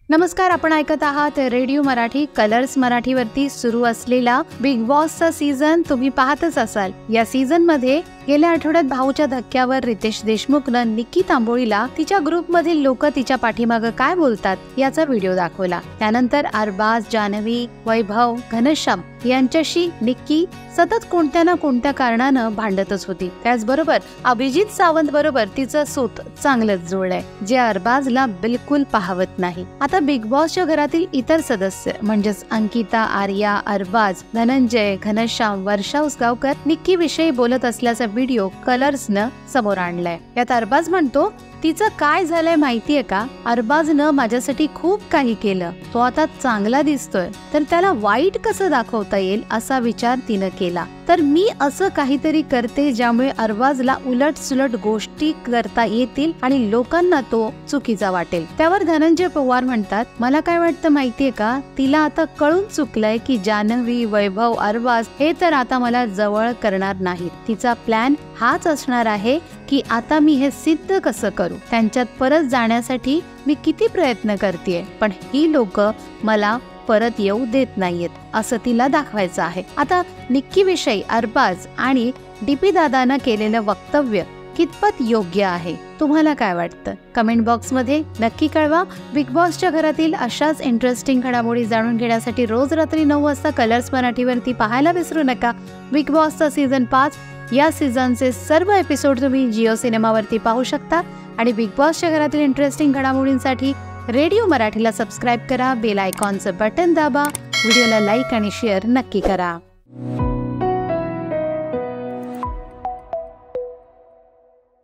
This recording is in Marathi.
नमस्कार, आपण ऐकत आहात रेडिओ मराठी कलर्स मराठीवरती सुरू असलेला बिग बॉसचा सीझन तुम्ही पाहतच असाल। या सीझन मध्ये गेल्या आठवड्यात भाऊच्या धक्क्यावर रितेश देशमुखनं निक्की तांबोळीला तिच्या ग्रुप मधील लोक तिच्या पाठीमागे काय बोलतात याचा व्हिडिओ दाखवला। त्यानंतर अरबाज, जान्हवी, वैभव, घनश्याम यांच्याशी निक्की सतत कोणत्या ना कोणत्या कारणानं भांडतच होती। त्याचबरोबर अभिजित सावंत बरोबर तिचं सूत चांगलंच जुळलंय, जे अरबाजला बिलकुल पाहवत नाही। आता बिग बॉसच्या घरातील इतर सदस्य म्हणजेच अंकिता, आर्या, अरबाज, धनंजय, घनश्याम, वर्षा उसगावकर निक्की विषयी बोलत असल्याचा व्हिडिओ कलर्सनं समोर आणलाय। यात अरबाज म्हणतो, तिचं काय झालंय माहितीये का, अरबाजनं माझ्यासाठी खूप काही केलं, तो आता चांगला दिसतोय, तर त्याला वाईट कसं दाखवता येईल असा विचार तिनं केला, तर मी असं काहीतरी करते ज्यामुळे अरबाजला उलट सुलट गोष्टी करता येतील आणि लोकांना तो चुकीचा वाटेल। त्यावर धनंजय पवार म्हणतात, मला काय वाटतं माहितीये का, तिला आता कळून चुकलंय की जान्हवी, वैभव, अरबाज हे तर आता मला जवळ करणार नाहीत। तिचा प्लॅन हाच असणार आहे की आता मी हे सिद्ध कसं करू, त्यांच्यात परत जाण्यासाठी मी किती प्रयत्न करतेय, पण ही लोक मला परत येऊ देत नाहीयेत असं तिला दाखवायचं आहे। आता निक्की विषयी अरबाज आणि डीपी दादानं केलेलं वक्तव्य कितपत योग्य आहे, तुम्हाला काय वाटतं? कमेंट बॉक्स मध्ये नक्की कळवा। बिग बॉसच्या घरातील अशाच इंटरेस्टिंग घडामोडी जाणून घेण्यासाठी रोज रात्री 9 वाजता कलर्स मराठीवरती पाहायला विसरू नका। बिग बॉसचा सीझन 5 या सीझनचे सर्व एपिसोड तुम्ही जिओ सिनेमावरती पाहू शकता आणि बिग बॉसच्या घरातील इंटरेस्टिंग घडामोडींसाठी रेडिओ मराठीला सबस्क्राइब करा, बेल आयकॉनचं बटन दाबा, व्हिडिओला लाईक आणि शेअर नक्की करा।